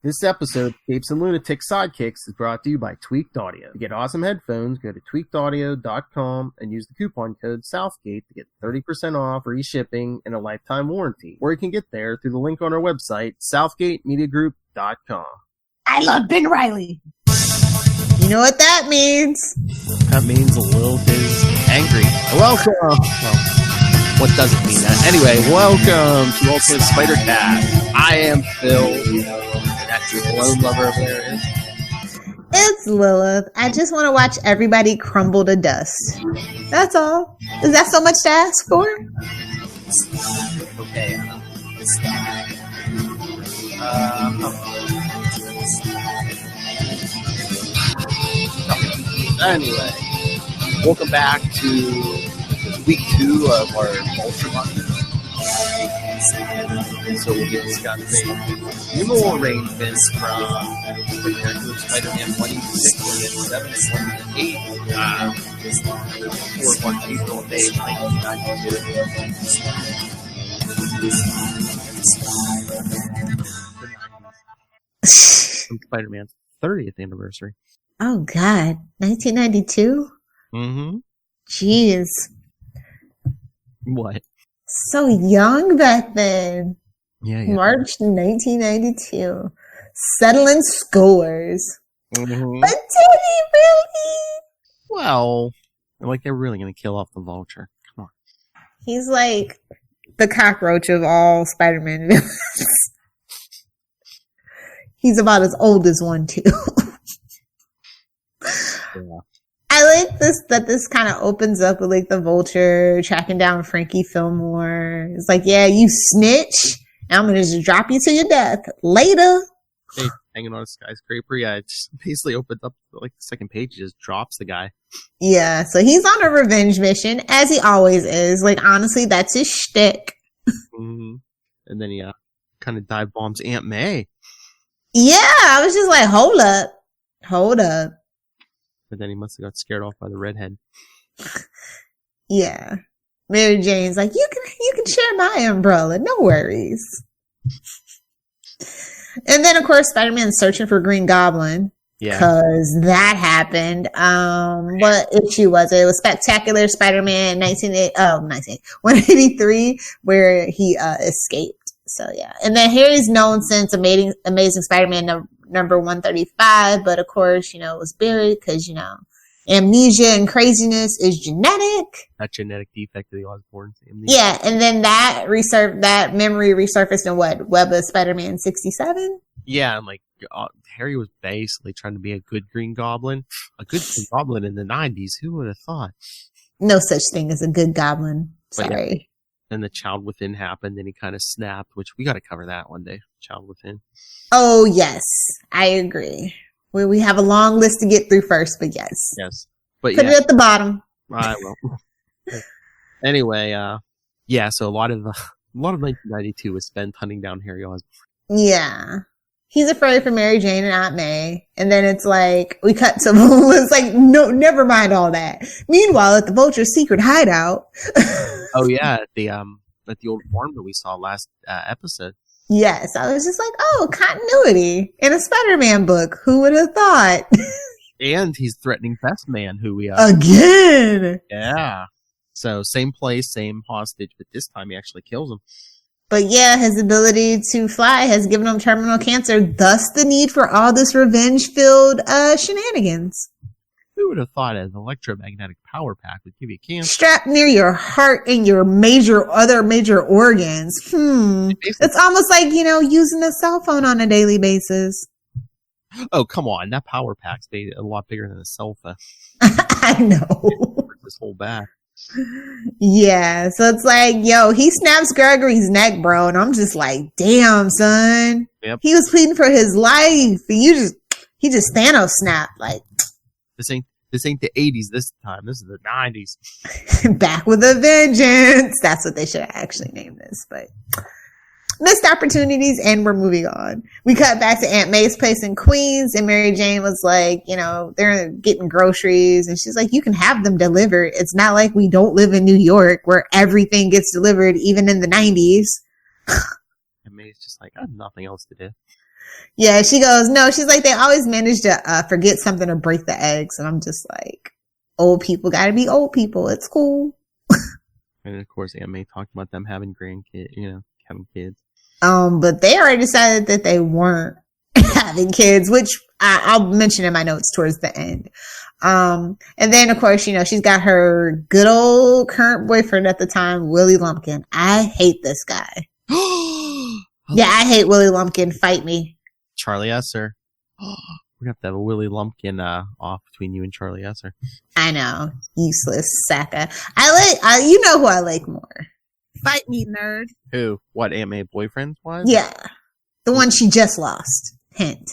This episode of Capes and Lunatics Sidekicks is brought to you by Tweaked Audio. To get awesome headphones, go to tweakedaudio.com and use the coupon code Southgate to get 30% off, free shipping, and a lifetime warranty. Or you can get there through the link on our website, southgatemediagroup.com. I love Ben Riley. You know what that means? That means Lilith is angry. Welcome. Well, what doesn't mean that? Anyway, welcome to Ultimate Spider Cast. I am Phil. That's your lone lover over there. It's Lilith. I just want to watch everybody crumble to dust. That's all. Is that so much to ask for? Okay. Anyway, welcome back to week 2 of our Vulture month. So we'll get discussing numeral arrangements from Spider-Man 186, 187, and 188 for 1 April Day 1992. From Spider-Man's 30th anniversary. Oh, God. 1992? Mm-hmm. Jeez. What? So young back then. Yeah. March 1992. Settling scores. Mm-hmm. But did he really? Well, like they're really going to kill off the Vulture. Come on. He's like the cockroach of all Spider-Man villains. He's about as old as one, too. Yeah. I like this kind of opens up with like the Vulture tracking down Frankie Fillmore. It's like, yeah, you snitch. I'm going to just drop you to your death. Later. Hey, hanging on a skyscraper. Yeah, it just basically opens up like the second page. It just drops the guy. Yeah, so he's on a revenge mission, as he always is. Like, honestly, that's his shtick. Mm-hmm. And then he kind of dive bombs Aunt May. Yeah, I was just like, hold up. But then he must have got scared off by the redhead. Yeah. Mary Jane's like, you can share my umbrella, no worries. And then of course Spider-Man's searching for Green Goblin. Yeah. Cause that happened. What issue was it? It was Spectacular Spider-Man 183, where he escaped. So yeah. And then Harry's known since Amazing Spider-Man number 135, but of course, it was buried because, amnesia and craziness is genetic. That genetic defect of the Osborns. Yeah, and then that memory resurfaced in what? Web of Spider-Man 67? Yeah, and Harry was basically trying to be a good Green Goblin. A good Green Goblin in the 90s. Who would have thought? No such thing as a good goblin. Sorry. Yeah. And the Child Within happened, and he kind of snapped, which we got to cover that one day. Child Within. Oh, yes. I agree. We have a long list to get through first, but yes. Yes. But Put it at the bottom. I will. Anyway, yeah, so a lot of 1992 was spent hunting down Harry Osborn. Yeah. He's afraid for Mary Jane and Aunt May. And then it's like, we cut to, it's like, no, never mind all that. Meanwhile, at the Vulture's secret hideout. Oh yeah, at the old farm that we saw last episode. Yes, I was just like, oh, continuity in a Spider-Man book. Who would have thought? And he's threatening Best Man, who we again. Yeah. So same place, same hostage, but this time he actually kills him. But yeah, his ability to fly has given him terminal cancer, thus the need for all this revenge-filled shenanigans. Who would have thought an electromagnetic power pack would give you cancer? Strapped near your heart and your other major organs. It's almost like, using a cell phone on a daily basis. Oh, come on. That power pack's a lot bigger than a sofa. I know. This whole back. Yeah, so it's like, yo, he snaps Gregory's neck, bro, and I'm just like, damn, son. Yep. He was pleading for his life, and he just Thanos snapped, like. This ain't the 80s this time. This is the 90s. Back with a vengeance. That's what they should have actually named this, but missed opportunities, and we're moving on. We cut back to Aunt May's place in Queens, and Mary Jane was like, they're getting groceries, and she's like, you can have them delivered. It's not like we don't live in New York where everything gets delivered, even in the 90s. And May's just like, I have nothing else to do. Yeah, she goes, no, she's like, they always manage to forget something or break the eggs. And I'm just like, old people gotta be old people. It's cool. And of course, Aunt May talked about them having grandkids, having kids. But they already decided that they weren't having kids, which I'll mention in my notes towards the end. And then of course, she's got her good old current boyfriend at the time, Willie Lumpkin. I hate this guy. Yeah, I hate Willie Lumpkin. Fight me. Charlie Esser. We have to have a Willie Lumpkin off between you and Charlie Esser. I know, useless Saka. You know who I like more. Fight me, nerd. Who? What? Aunt May boyfriend was? Yeah, the one she just lost. Hint.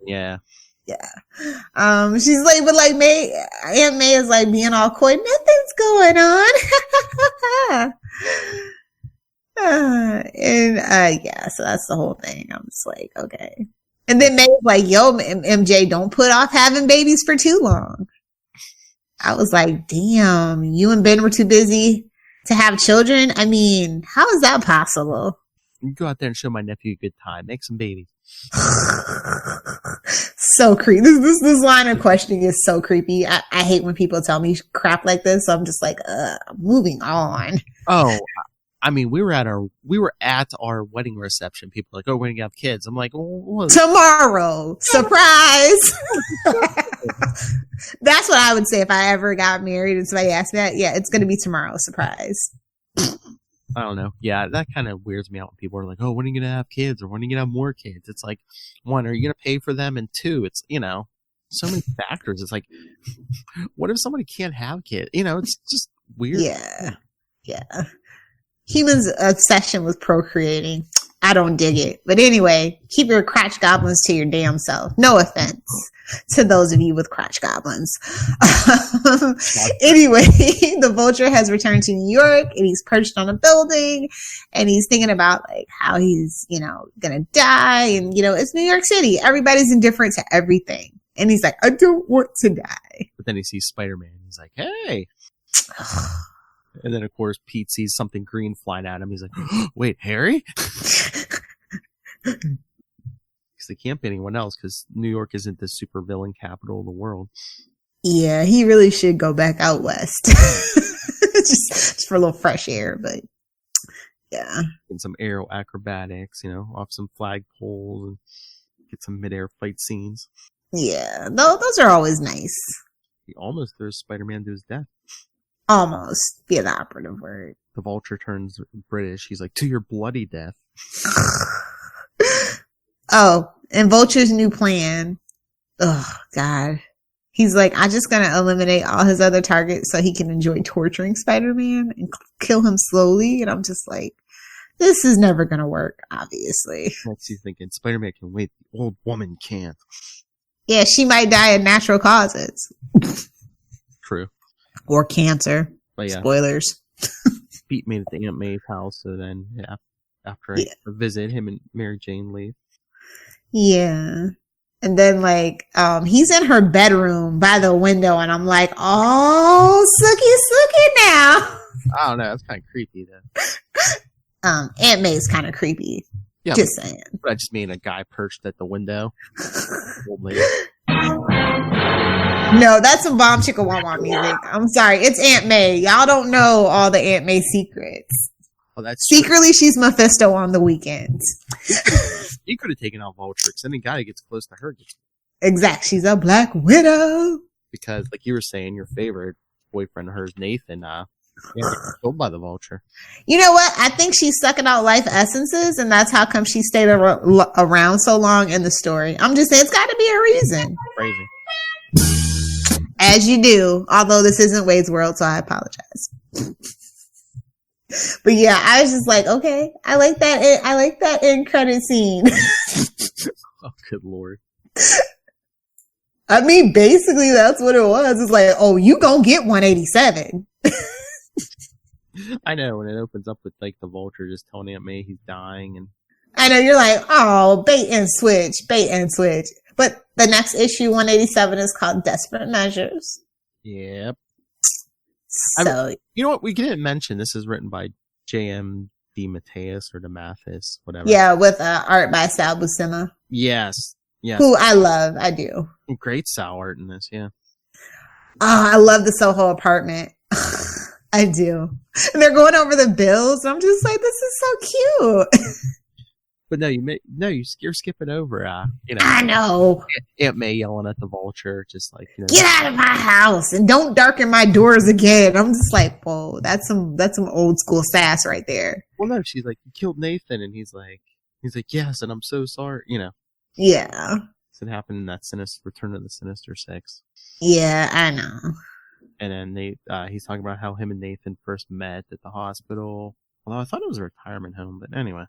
Yeah. Yeah. She's like, but like Aunt May is like being all coy. Nothing's going on. Yeah, so that's the whole thing. I'm just like, okay. And then May's like, yo, MJ, don't put off having babies for too long. I was like, damn, you and Ben were too busy to have children? I mean, how is that possible? You go out there and show my nephew a good time. Make some babies. So creepy. This line of questioning is so creepy. I hate when people tell me crap like this. So I'm just like, moving on. Oh, I mean, we were at our wedding reception. People are like, oh, we're going to have kids. I'm like, oh, tomorrow. Surprise. That's what I would say if I ever got married and somebody asked me that. Yeah, it's going to be tomorrow. Surprise. I don't know. Yeah, that kind of weirds me out when people are like, oh, when are you going to have kids? Or when are you going to have more kids? It's like, one, are you going to pay for them? And two, it's, so many factors. It's like, what if somebody can't have kids? It's just weird. Yeah. Humans' obsession with procreating. I don't dig it. But anyway, keep your crotch goblins to your damn self. No offense to those of you with crotch goblins. Anyway, the Vulture has returned to New York and he's perched on a building and he's thinking about like how he's, gonna die. And, it's New York City. Everybody's indifferent to everything. And he's like, I don't want to die. But then he sees Spider-Man. He's like, hey. And then, of course, Pete sees something green flying at him. He's like, wait, Harry? Because they can't be anyone else because New York isn't the super villain capital of the world. Yeah, he really should go back out west. just for a little fresh air, but yeah. And some aero acrobatics, off some flagpoles and get some midair fight scenes. Yeah, those are always nice. He almost throws Spider-Man to his death. Almost be the operative word. The Vulture turns British. He's like, to your bloody death. Oh, and Vulture's new plan. Oh, God. He's like, I'm just going to eliminate all his other targets so he can enjoy torturing Spider-Man and kill him slowly. And I'm just like, this is never going to work, obviously. What's he thinking? Spider-Man can wait. The old woman can't. Yeah, she might die of natural causes. True. Or cancer. But yeah. Spoilers. Pete made it to Aunt May's house, so then after a visit, him and Mary Jane leave. Yeah. And then he's in her bedroom by the window and I'm like, oh, Sookie now. I don't know, that's kind of creepy though. Aunt May's kind of creepy. Yeah, just saying. But I just mean a guy perched at the window. Old lady. No, that's some Bomb Chicka Wah Wah music. I'm sorry. It's Aunt May. Y'all don't know all the Aunt May secrets. Oh, that's secretly true. She's Mephisto on the weekends. You could have taken out Vulture because any guy who gets close to her gets... Exactly. She's a Black Widow. Because, like you were saying, your favorite boyfriend of hers, Nathan, killed by the Vulture. You know what? I think she's sucking out life essences, and that's how come she stayed around so long in the story. I'm just saying, it's got to be a reason. Crazy. As you do, although this isn't Wade's World, so I apologize. But yeah, I was just like, okay, I like that end credit scene. Oh, good Lord. I mean, basically that's what it was. It's like, oh, you gonna get 187. I know, when it opens up with the Vulture just telling Aunt May he's dying, and I know you're like, oh, bait and switch. But the next issue, 187, is called Desperate Measures. Yep. So you know what? We didn't mention this is written by J.M. DeMatteis or DeMathis, whatever. Yeah, with art by Sal Buscema. Yes. Who I love. I do. Great Sal art in this, yeah. Oh, I love the Soho apartment. I do. And they're going over the bills. I'm just like, this is so cute. But you're skipping over, I know. Aunt May yelling at the Vulture, just like, get out of my house and don't darken my doors again. I'm just like, whoa, that's some old school sass right there. Well, no, she's like, you killed Nathan, and he's like, yes, and I'm so sorry, Yeah. So it happened in that Return of the Sinister Six. Yeah, I know. And then he's talking about how him and Nathan first met at the hospital. Although I thought it was a retirement home, but anyway.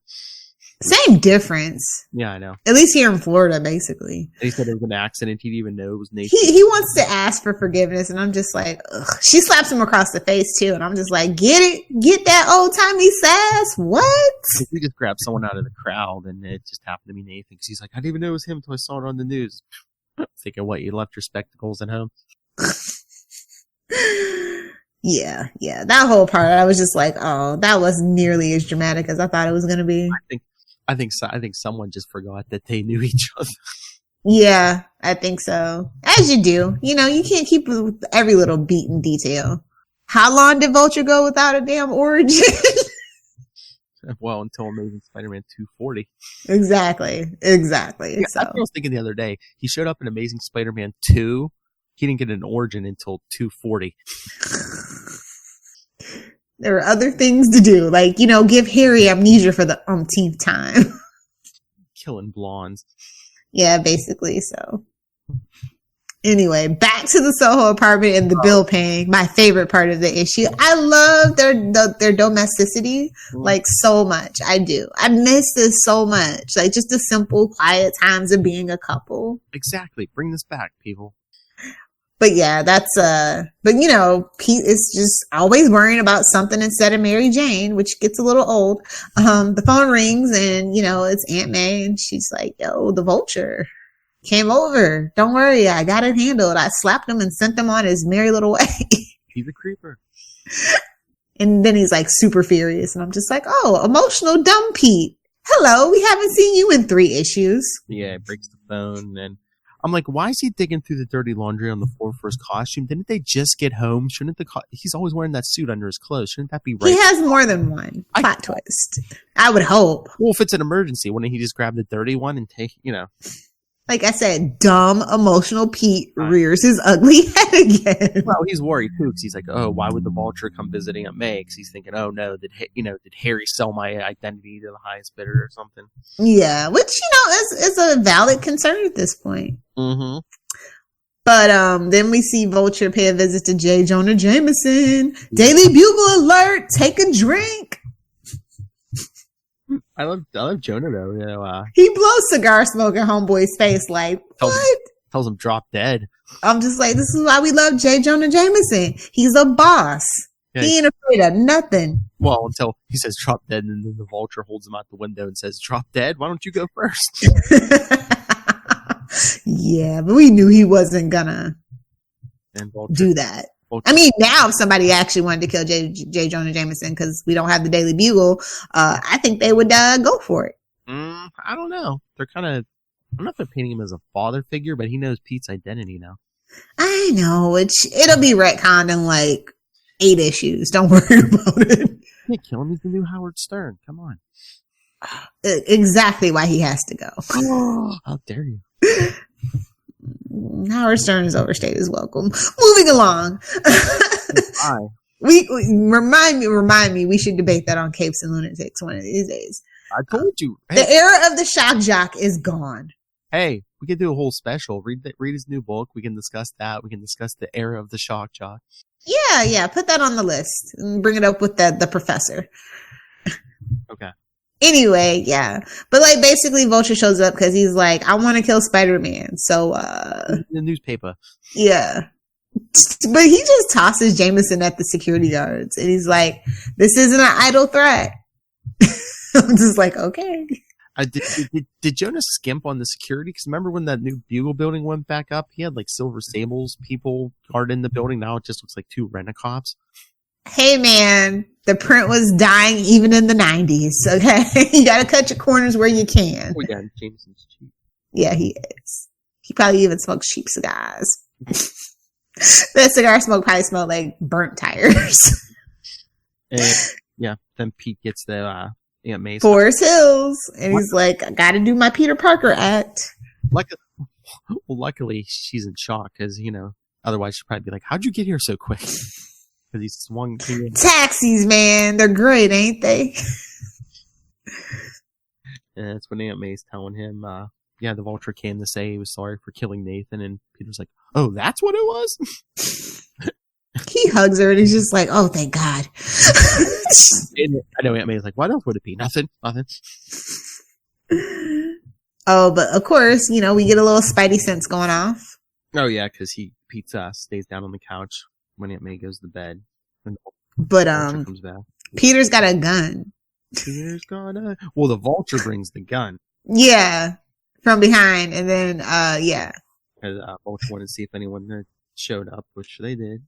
Same difference. Yeah, I know. At least here in Florida, basically. He said it was an accident. He didn't even know it was Nathan. He wants to ask for forgiveness, and I'm just like, ugh. She slaps him across the face, too, and I'm just like, get it? Get that old-timey sass? What? He just grabbed someone out of the crowd, and it just happened to be Nathan, because he's like, I didn't even know it was him until I saw it on the news. Thinking, what, you left your spectacles at home? Yeah. That whole part, I was just like, oh, that wasn't nearly as dramatic as I thought it was going to be. I think someone just forgot that they knew each other. Yeah, I think so. As you do. You can't keep with every little beat and detail. How long did Vulture go without a damn origin? Well, until Amazing Spider-Man 240. Exactly. Yeah, so. I was thinking the other day, he showed up in Amazing Spider-Man 2. He didn't get an origin until 240. There were other things to do, like, give Harry amnesia for the umpteenth time. Killing blondes. Yeah, basically, so. Anyway, back to the Soho apartment and the bill paying. My favorite part of the issue. I love their domesticity, like, so much. I do. I miss this so much. Like, just the simple, quiet times of being a couple. Exactly. Bring this back, people. But yeah, Pete is just always worrying about something instead of Mary Jane, which gets a little old. The phone rings and, it's Aunt May and she's like, yo, the Vulture came over. Don't worry. I got it handled. I slapped him and sent him on his merry little way. He's a creeper. And then he's like super furious. And I'm just like, oh, emotional dumb Pete. Hello. We haven't seen you in 3 issues. Yeah. Breaks the phone and I'm like, why is he digging through the dirty laundry on the floor for his costume? Didn't they just get home? Shouldn't he's always wearing that suit under his clothes. Shouldn't that be right? He has more than one plot twist. I would hope. Well, if it's an emergency, wouldn't he just grab the dirty one and take, Like I said, dumb, emotional Pete rears his ugly head again. Well, he's worried too because he's like, oh, why would the Vulture come visiting Aunt May? Because he's thinking, oh no, did Harry sell my identity to the highest bidder or something? Yeah, which is a valid concern at this point. Mm-hmm. But then we see Vulture pay a visit to J. Jonah Jameson. Daily Bugle alert! Take a drink. I love Jonah though. He blows cigar smoke in homeboy's face like, what? Tells him drop dead. I'm just like, this is why we love J. Jonah Jameson. He's a boss. Yeah. He ain't afraid of nothing. Well, until he says drop dead, and then the Vulture holds him out the window and says, drop dead? Why don't you go first? Yeah, but we knew he wasn't gonna do that. I mean, now if somebody actually wanted to kill J. Jonah Jameson because we don't have the Daily Bugle, I think they would go for it. I don't know. They're kind of, I don't know if they're painting him as a father figure, but he knows Pete's identity now. I know. It'll be retconned in like 8 issues. Don't worry about it. You can't kill him. He's the new Howard Stern. Come on. Exactly why he has to go. How dare you? Howard Stern has overstayed his welcome. Moving along. We remind me. We should debate that on Capes and Lunatics one of these days. I told you. Hey. The era of the shock jock is gone. Hey, we could do a whole special. Read his new book. We can discuss that. We can discuss the era of the shock jock. Yeah. Put that on the list and bring it up with the professor. Okay. Anyway, yeah. But like basically Vulture shows up because he's like, I want to kill Spider-Man. So the newspaper. Yeah. But he just tosses Jameson at the security guards and he's like, this isn't an idle threat. I'm just like, okay. Did Jonas skimp on the security? Because remember when that new Bugle building went back up? He had like Silver Sables people guarding the building. Now it just looks like 2 rent-a-cops. Hey, man, the print was dying even in the 90s, okay? You gotta cut your corners where you can. Oh, yeah, Jameson's cheap. Yeah, he is. He probably even smokes cheap cigars. That cigar smoke probably smelled like burnt tires. And, yeah, then Pete gets the Aunt May's Forest Hills. And he's like, I gotta do my Peter Parker act. Luckily, she's in shock because, you know, otherwise she'd probably be like, how'd you get here so quick? Because he swung to Taxis, man. They're great, ain't they? And that's when Aunt May's telling him, yeah, the Vulture came to say he was sorry for killing Nathan. And Peter's like, oh, that's what it was? He hugs her and he's just like, oh, thank God. I know Aunt May's like, what else would it be? Nothing. Oh, but of course, you know, we get a little Spidey sense going off. Oh, yeah, because Pete stays down on the couch when Aunt May goes to bed. And But Vulture comes back. Peter's got a gun. Well, the Vulture brings the gun. Yeah, from behind, and then yeah. Because Vulture wanted to see if anyone had showed up, which they did.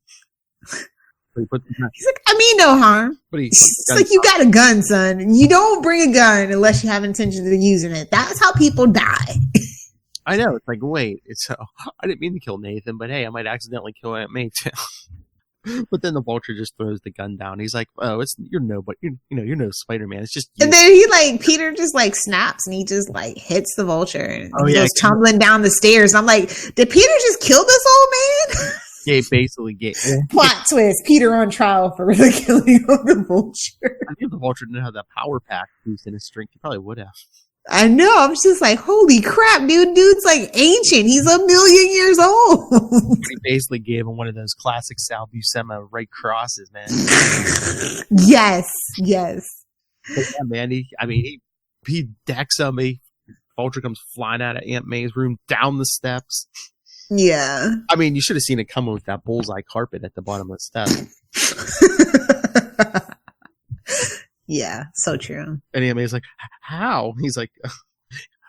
But He's like, I mean no harm. It's like, you got a gun, son. You don't bring a gun unless you have intentions of using it. That's how people die. I know. It's like, wait. I didn't mean to kill Nathan, but hey, I might accidentally kill Aunt May too. But then the Vulture just throws the gun down. He's like, "Oh, you're no Spider-Man. It's just you." And then Peter just like snaps and he just like hits the Vulture and he goes tumbling down the stairs. And I'm like, did Peter just kill this old man? Yeah, basically. Plot twist: Peter on trial for the killing of the Vulture. I think if the Vulture didn't have that power pack boost in his strength, he probably would have. I know. I'm just like, holy crap, dude. Dude's like ancient. He's 1,000,000 years old. He basically gave him one of those classic Sal Buscema right crosses, man. Yes. But yeah, man. He decks on me. Vulture comes flying out of Aunt May's room down the steps. Yeah. I mean, you should have seen it coming with that bullseye carpet at the bottom of the steps. Yeah, so true. And Aunt May's like, how? He's like,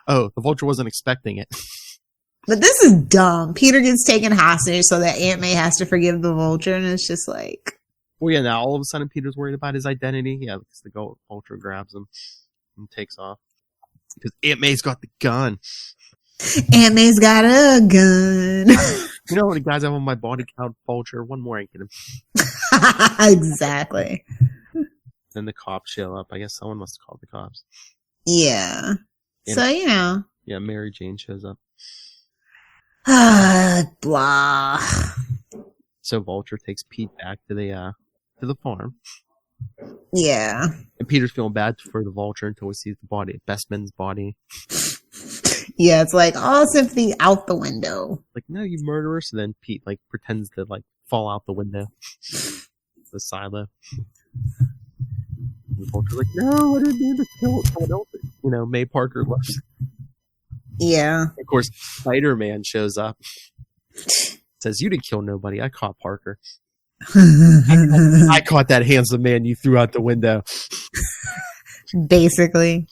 oh, the Vulture wasn't expecting it. But this is dumb. Peter gets taken hostage so that Aunt May has to forgive the Vulture, and it's just like... Well, yeah, now all of a sudden Peter's worried about his identity. Yeah, because the Vulture grabs him and takes off. Because Aunt May's got the gun. Aunt May's got a gun. You know how many guys I have on my body count, Vulture? One more ain't gonna... Exactly. Then the cops show up. I guess someone must have called the cops. Yeah. And, so, you know. Yeah, Mary Jane shows up. Blah. So Vulture takes Pete back to the farm. Yeah. And Peter's feeling bad for the Vulture until he sees the body, Bestman's body. Yeah, it's like all sympathy out the window. Like, no, you murderer. So then Pete pretends to fall out the window. The silo. The Vulture's like, no, I didn't mean to kill someone else. You know, May Parker left. Yeah. Of course, Spider-Man shows up. Says, you didn't kill nobody. I caught Parker. I caught that handsome man you threw out the window. Basically.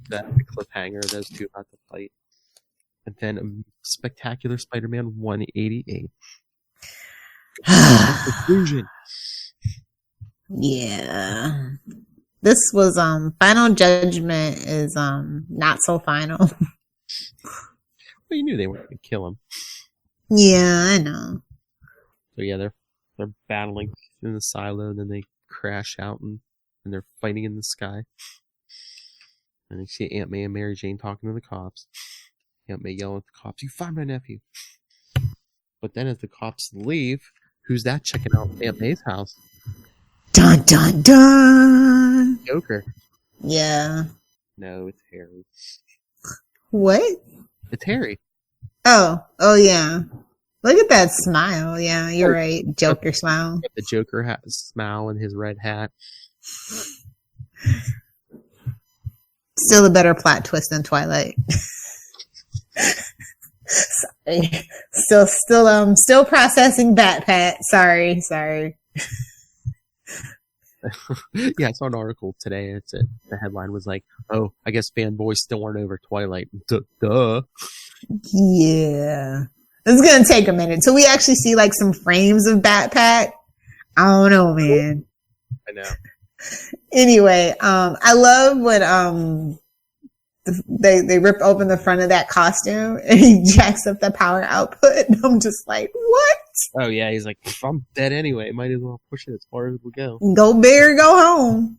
That cliffhanger, those two about to fight. And then a spectacular Spider-Man 188. Conclusion. Yeah. This was Final Judgment is not so final. Well, you knew they weren't going to kill him. Yeah, I know. So yeah, they're battling in the silo, then they crash out and they're fighting in the sky. And you see Aunt May and Mary Jane talking to the cops. Aunt May yelling at the cops, "You find my nephew." But then as the cops leave, who's that checking out Aunt May's house? Dun dun dun. Joker. Yeah. No, it's Harry. What? It's Harry. Oh yeah. Look at that smile. Yeah, you're right. Joker smile. The Joker hat smile and his red hat. Still a better plot twist than Twilight. Sorry. Still processing Bat-Pat. Sorry. Yeah, I saw an article today. The headline was like, "Oh, I guess fanboys still aren't over Twilight." Duh. Yeah, it's gonna take a minute. So we actually see some frames of Bat-Pat. I don't know, man. I know. Anyway, I love when they rip open the front of that costume and he jacks up the power output. And I'm just like, what? Oh yeah, he's like, I'm dead anyway. Might as well push it as far as we go. Go big or go home.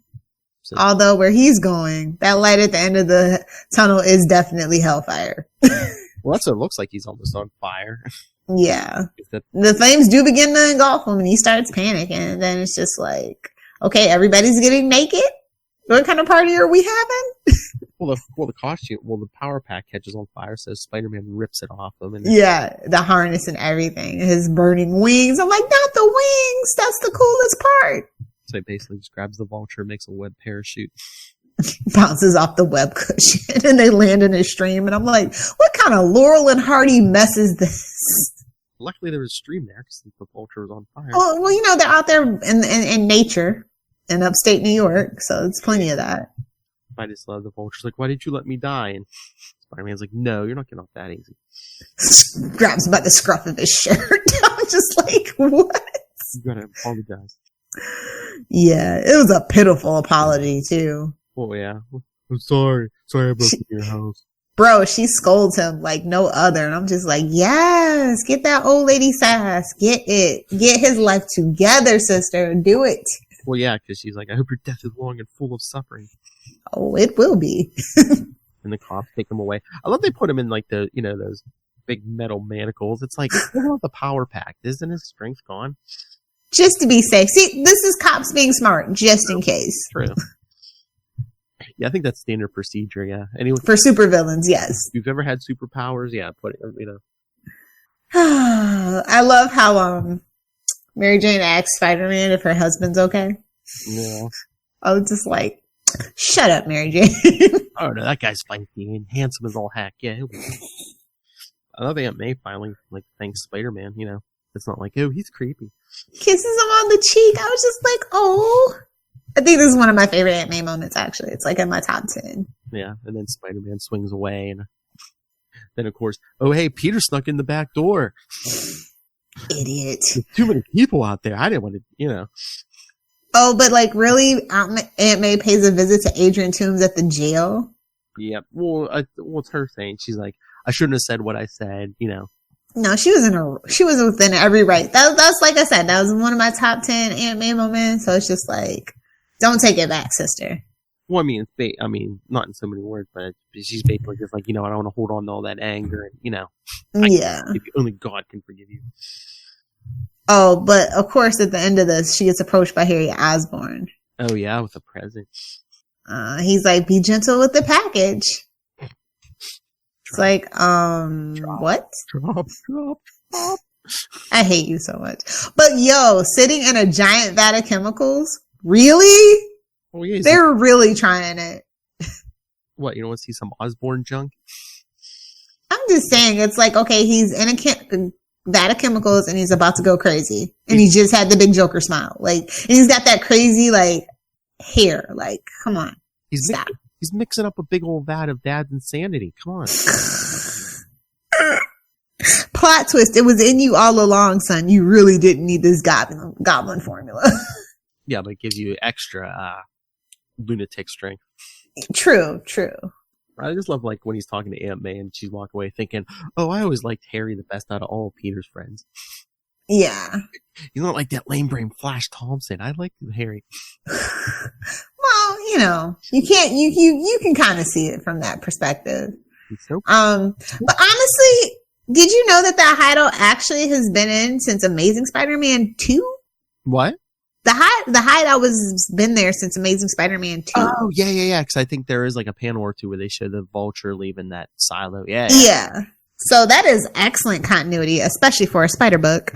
So, although where he's going, that light at the end of the tunnel is definitely hellfire. well, that's what it looks like. He's almost on fire. Yeah. The flames do begin to engulf him and he starts panicking. And then it's just like, okay, everybody's getting naked? What kind of party are we having? Well, the power pack catches on fire, so Spider-Man rips it off him. And yeah, the harness and everything. His burning wings. I'm like, not the wings. That's the coolest part. So he basically just grabs the Vulture, makes a web parachute. Bounces off the web cushion, and they land in a stream. And I'm like, what kind of Laurel and Hardy mess is this? Luckily, there was a stream there because the Vulture was on fire. Oh, well, you know, they're out there in nature in upstate New York, so it's plenty of that. I just love the Vulture's like, why did you let me die? And Spider-Man's like, no, you're not getting off that easy. Grabs him by the scruff of his shirt. I'm just like, what? You gotta apologize. Yeah, it was a pitiful apology, too. Oh, yeah. I'm sorry. Sorry I broke into your house. Bro, she scolds him like no other. And I'm just like, yes, get that old lady sass. Get it. Get his life together, sister. Do it. Well, yeah, because she's like, I hope your death is long and full of suffering. Oh, it will be. And the cops take him away. I love they put him in like the, you know, those big metal manacles. It's like, what about the power pack? Isn't his strength gone? Just to be safe. See, this is cops being smart, just in case. True. Yeah, I think that's standard procedure, yeah. Anyway, for supervillains, yes. If you've ever had superpowers, yeah, put it, you know. I love how Mary Jane asks Spider-Man if her husband's okay. Yeah. I was just like, shut up, Mary Jane. Oh, no, that guy's feisty and handsome as all heck. Yeah, he'll be good. I love Aunt May finally, like, thanks Spider-Man, you know. It's not like, oh, he's creepy. Kisses him on the cheek. I was just like, oh. I think this is one of my favorite Aunt May moments, actually. It's like in my top 10. Yeah, and then Spider-Man swings away, and then, of course, oh, hey, Peter snuck in the back door. Idiot. There's too many people out there. I didn't want to, you know. Oh, but like, really, Aunt May pays a visit to Adrian Toomes at the jail? Yeah, well, what's her saying? She's like, I shouldn't have said what I said, you know. No, she was within every right. That's like I said, that was one of my top 10 Aunt May moments. So it's just like, don't take it back, sister. Well, I mean, not in so many words, but she's basically just like, you know, I don't want to hold on to all that anger, and you know, yeah, only God can forgive you. Oh, but of course, at the end of this, she gets approached by Harry Osborn. Oh yeah, with a present. He's like, "Be gentle with the package." It's like, drop, what? Drop. I hate you so much. But yo, sitting in a giant vat of chemicals, really? Oh yeah, they're really trying it. What, you don't want to see some Osborn junk? I'm just saying, it's like, okay, he's in a vat of chemicals and he's about to go crazy, and he just had the big Joker smile, like, and he's got that crazy like hair. Like, come on, stop. He's mixing up a big old vat of dad's insanity. Come on. Plot twist. It was in you all along, son. You really didn't need this goblin formula. Yeah, but it gives you extra lunatic strength. True. I just love like when he's talking to Aunt May and she's walking away thinking, oh, I always liked Harry the best out of all Peter's friends. Yeah. He's not like that lame brain Flash Thompson. I like Harry. Well, you know, you can kind of see it from that perspective. So but honestly, did you know that hideout actually has been in since Amazing Spider-Man 2? What? The hideout was been there since Amazing Spider-Man 2. Oh, yeah. Because I think there is like a panel or two where they show the Vulture leaving that silo. Yeah. So that is excellent continuity, especially for a spider book.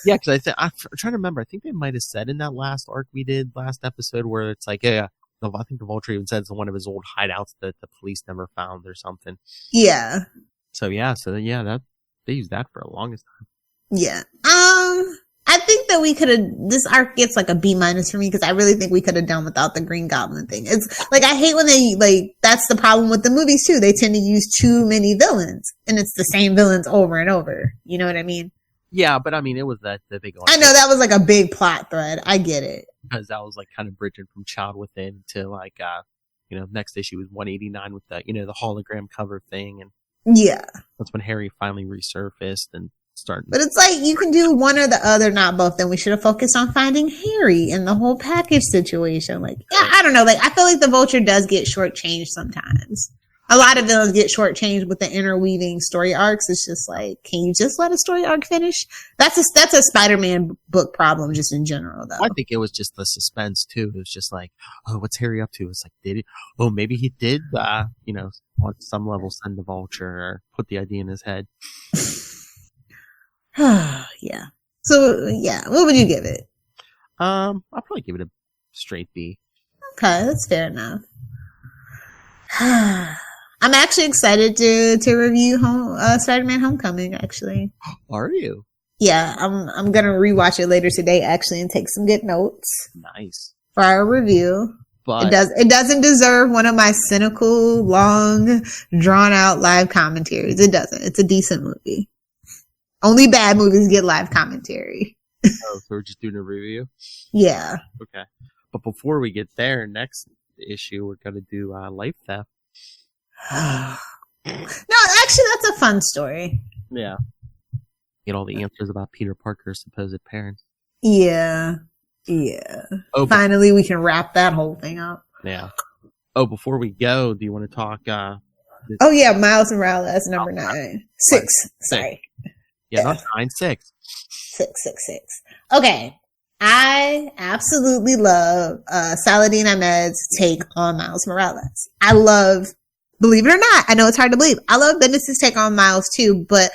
Yeah, because I'm trying to remember. I think they might have said in that last arc we did last episode where it's like, I think the Vulture even said it's one of his old hideouts that the police never found or something. Yeah. So that they used that for the longest time. Yeah. I think that we could have, this arc gets like a B- for me because I really think we could have done without the Green Goblin thing. It's like, I hate when they, like, that's the problem with the movies too. They tend to use too many villains and it's the same villains over and over. You know what I mean? Yeah, but I mean, it was the big. I know that was like a big plot thread. I get it. Because that was like kind of bridging from Child Within to like, next issue was 189 with the, the hologram cover thing. And yeah, that's when Harry finally resurfaced and started. But it's like, you can do one or the other, not both. Then we should have focused on finding Harry in the whole package situation. Like, yeah, I don't know. Like, I feel like the Vulture does get shortchanged sometimes. A lot of villains get shortchanged with the interweaving story arcs. It's just like, can you just let a story arc finish? That's a Spider-Man book problem just in general, though. I think it was just the suspense too. It was just like, oh, what's Harry up to? It's like, did he? Oh, maybe he did. On some level, send the Vulture or put the idea in his head. Yeah. So yeah, what would you give it? I'll probably give it a straight B. Okay, that's fair enough. I'm actually excited to review Spider-Man: Homecoming. Actually, are you? Yeah, I'm gonna rewatch it later today. Actually, and take some good notes. Nice for our review. But it doesn't deserve one of my cynical, long, drawn out live commentaries. It doesn't. It's a decent movie. Only bad movies get live commentary. Oh, so we're just doing a review? Yeah. Okay. But before we get there, next issue, we're gonna do Life Theft. No, actually, that's a fun story. Yeah. Get all the answers about Peter Parker's supposed parents. Yeah. Yeah. Oh, finally, we can wrap that whole thing up. Yeah. Oh, before we go, do you want to talk? Oh, yeah. Miles Morales, number 9. 6. Sorry. Yeah, not 9, 6. 6. Okay. I absolutely love Saladin Ahmed's take on Miles Morales. I love, believe it or not, I know it's hard to believe, I love Bendis' take on Miles too, but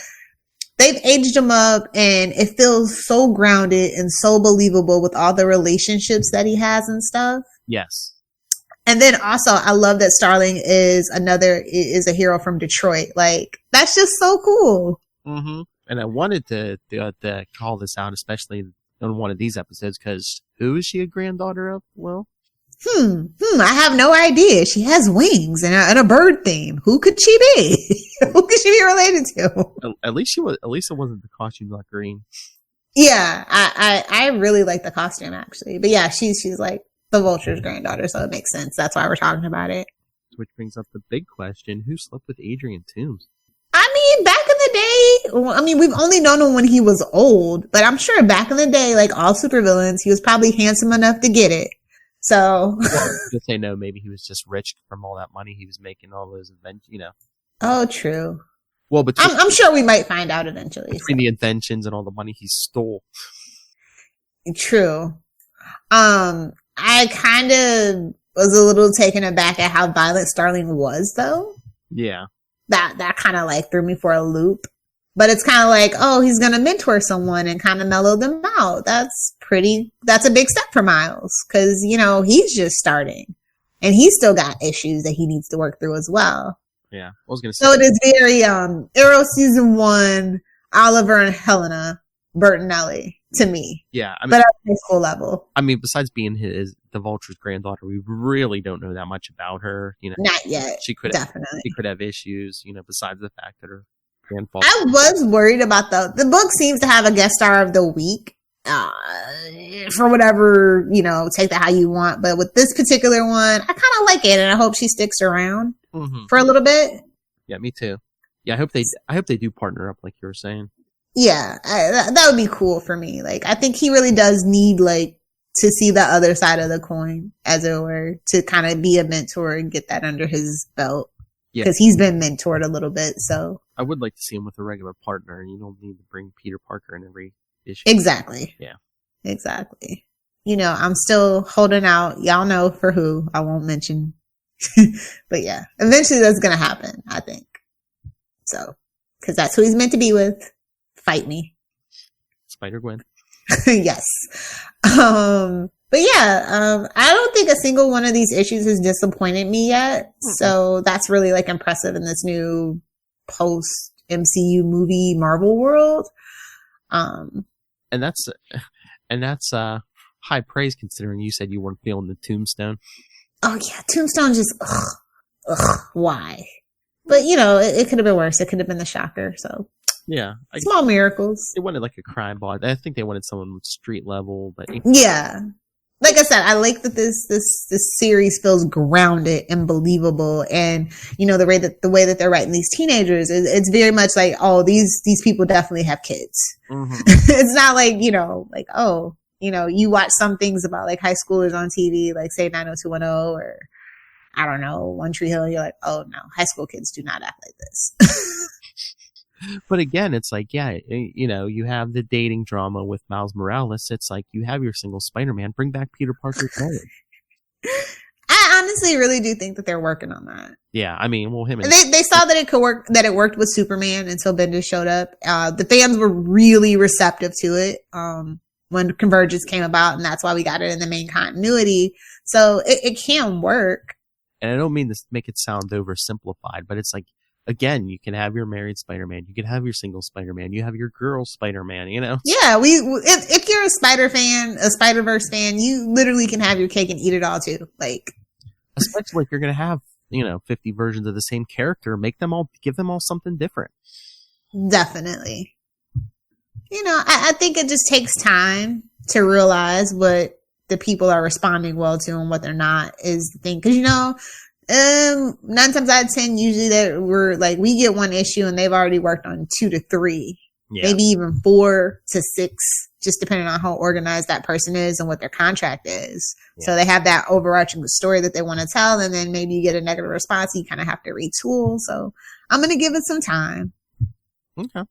they've aged him up and it feels so grounded and so believable with all the relationships that he has and stuff. Yes. And then also, I love that Starling is a hero from Detroit. Like, that's just so cool. Mm-hmm. And I wanted to call this out, especially on one of these episodes, because who is she a granddaughter of? Well, I have no idea. She has wings and a bird theme. Who could she be? Who could she be related to? At least it wasn't the costume not green. Yeah, I really like the costume actually. But yeah, she's like the Vulture's granddaughter, so it makes sense. That's why we're talking about it. Which brings up the big question: who slept with Adrian Toomes? I mean, back in the day, we've only known him when he was old, but I'm sure back in the day, like all supervillains, he was probably handsome enough to get it. So, to say no, maybe he was just rich from all that money he was making, all those inventions, Oh, true. Well, but I'm sure we might find out eventually. Between the inventions and all the money he stole. True. I kind of was a little taken aback at how violent Starling was, though. Yeah. That kind of like threw me for a loop. But it's kind of like, oh, he's going to mentor someone and kind of mellow them out. That's a big step for Miles. Cause, he's just starting and he's still got issues that he needs to work through as well. Yeah. I was going to say. So it is very, Arrow season 1, Oliver and Helena, Bertinelli to me. Yeah. But at a high school level. I mean, besides being the Vulture's granddaughter, we really don't know that much about her. Not yet. She could have issues, besides the fact that her grandfather. I was worried about the book seems to have a guest star of the week. For whatever, take that how you want. But with this particular one, I kind of like it and I hope she sticks around for a little bit. Yeah, me too. Yeah, I hope they do partner up like you were saying. Yeah, that would be cool for me. Like, I think he really does need, like, to see the other side of the coin, as it were, to kind of be a mentor and get that under his belt. Yeah. Because he's been mentored a little bit, so. I would like to see him with a regular partner, and you don't need to bring Peter Parker in every issue. Exactly. Yeah. Exactly. I'm still holding out. Y'all know for who. I won't mention. But yeah, eventually that's going to happen, I think. So, because that's who he's meant to be with. Fight me. Spider-Gwen. Yes. But yeah, I don't think a single one of these issues has disappointed me yet. Mm-hmm. So that's really like impressive in this new post MCU movie Marvel world. And that's high praise considering you said you weren't feeling the Tombstone. Oh yeah, Tombstone just why? But it could have been worse. It could have been the Shocker. So Yeah. Small miracles. They wanted like a crime boss. I think they wanted someone with street level, but yeah. Like I said, I like that this series feels grounded and believable, and you know the way that they're writing these teenagers, it's very much like, oh, these people definitely have kids. Mm-hmm. It's not like, you know, like, oh, you know, you watch some things about like high schoolers on TV, like say 90210 or I don't know, One Tree Hill. You're like, oh no, high school kids do not act like this. But again, it's like, yeah, you know, you have the dating drama with Miles Morales. It's like you have your single Spider-Man. Bring back Peter Parker's marriage. I honestly really do think that they're working on that. Yeah, I mean, well, him and they saw that it could work, that it worked with Superman until Bendis showed up. The fans were really receptive to it when Convergence came about, and that's why we got it in the main continuity. So it can work. And I don't mean to make it sound oversimplified, but it's like, again, you can have your married Spider-Man, you can have your single Spider-Man, you have your girl Spider-Man, you know? Yeah, if you're a Spider-Verse fan, you literally can have your cake and eat it all too. Like, especially if you're going to have, you know, 50 versions of the same character, give them all something different. Definitely. You know, I think it just takes time to realize what the people are responding well to and what they're not is the thing. Cause you know, 9 times out of 10, usually we get one issue and they've already worked on 2 to 3, maybe even 4 to 6, just depending on how organized that person is and what their contract is. Yeah. So they have that overarching story that they want to tell, and then maybe you get a negative response. You kind of have to retool. So I'm going to give it some time. Okay.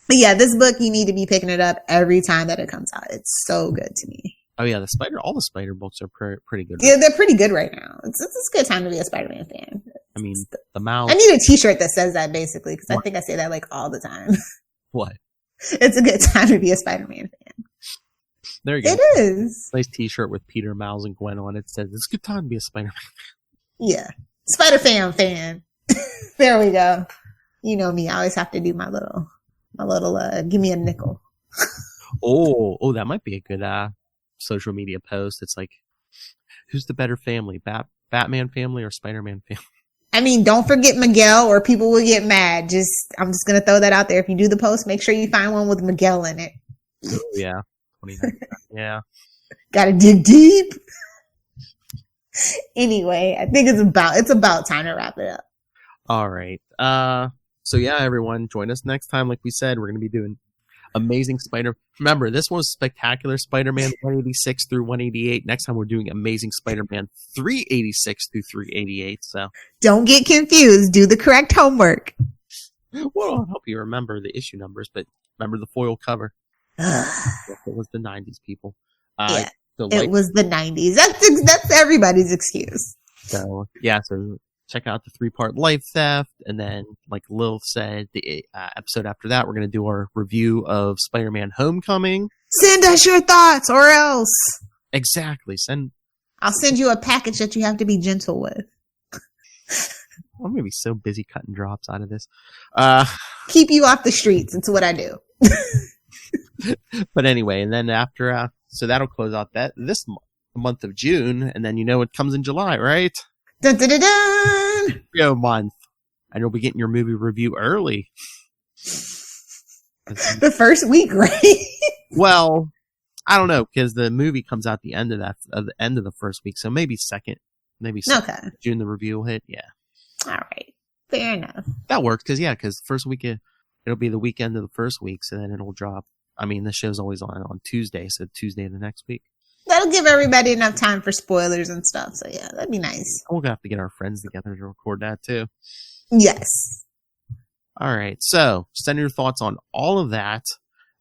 But yeah, this book, you need to be picking it up every time that it comes out. It's so good to me. Oh yeah, all the Spider books are pretty good. Yeah, they're pretty good right now. It's a good time to be a Spider-Man fan. I mean, the Miles. I need a T-shirt that says that basically, because I think I say that like all the time. What? It's a good time to be a Spider-Man fan. There you go. It is. Nice T-shirt with Peter, Miles, and Gwen on it. Says it's a good time to be a Spider-Man fan. Yeah, Spider-Fan. There we go. You know me. I always have to do my little. Give me a nickel. Oh, that might be a good social media post. It's like, who's the better family, Batman family or Spider-Man family? I mean, don't forget Miguel, or people will get mad. I'm just gonna throw that out there. If you do the post, make sure you find one with Miguel in it. Oh, yeah, 29. Yeah. Gotta dig deep. Anyway, I think it's about time to wrap it up. All right. So yeah, everyone, join us next time. Like we said, we're gonna be doing Amazing Remember, this was Spectacular Spider-Man 186 through 188. Next time we're doing Amazing Spider-Man 386 through 388. So don't get confused. Do the correct homework. Well, I'll help you remember the issue numbers, but remember the foil cover. It was the 90s, people. Yeah, it was the 90s. That's everybody's excuse. So yeah, so check out the 3-part Life Theft, and then, like Lilith said, the episode after that, we're going to do our review of Spider-Man Homecoming. Send us your thoughts, or else. Exactly. I'll send you a package that you have to be gentle with. I'm going to be so busy cutting drops out of this. Keep you off the streets. It's what I do. But anyway, and then after, so that'll close out this month of June, and then you know what comes in July, right? Dun, dun, dun, dun. Month. And you'll be getting your movie review early. The first week, right? Well, I don't know, because the movie comes out the end of the first week, so maybe second okay. June the review will hit. Yeah. All right. Fair enough. That works, because first week it'll be the weekend of the first week, so then it'll drop. I mean, the show's always on Tuesday, so Tuesday of the next week. That'll give everybody enough time for spoilers and stuff. So yeah, that'd be nice. We're gonna have to get our friends together to record that too. Yes. All right. So send your thoughts on all of that,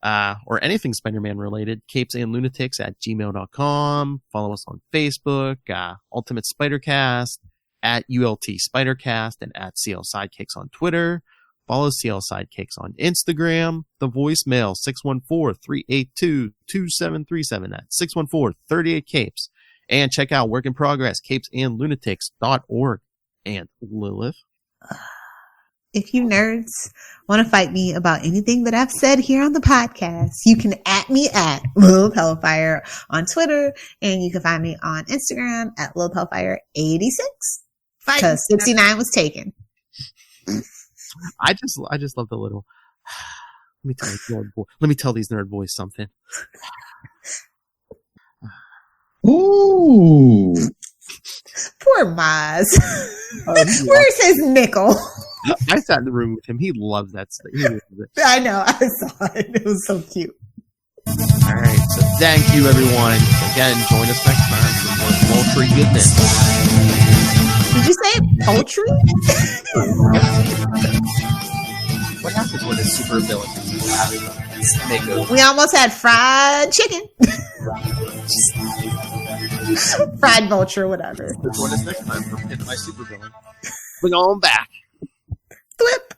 or anything Spider-Man related. capesandlunatics@gmail.com. Follow us on Facebook, Ultimate Spidercast, @ULT Spidercast, and @CL Sidekicks on Twitter. Follow CL Sidekicks on Instagram. The voicemail, 614-382-2737. That's 614-38-CAPES. And check out Work in Progress, capesandlunatics.org. And Lilith. If you nerds want to fight me about anything that I've said here on the podcast, you can @me Lilith Hellfire on Twitter. And you can find me on Instagram @Lilith Hellfire 86. Because 69 was taken. I just love the little Let me tell these nerd boys something. Ooh. Poor Maz. Where's his nickel? I sat in the room with him. He loves that stuff. He loves it. I know. I saw it. It was so cute. All right. So thank you, everyone. Again, join us next time for more Vulture goodness. Did you say poultry? What happens when a super villain makeover? We almost had fried chicken. Fried vulture, whatever. Join us next time for Pin My Super Villain. We're going back. Thwip.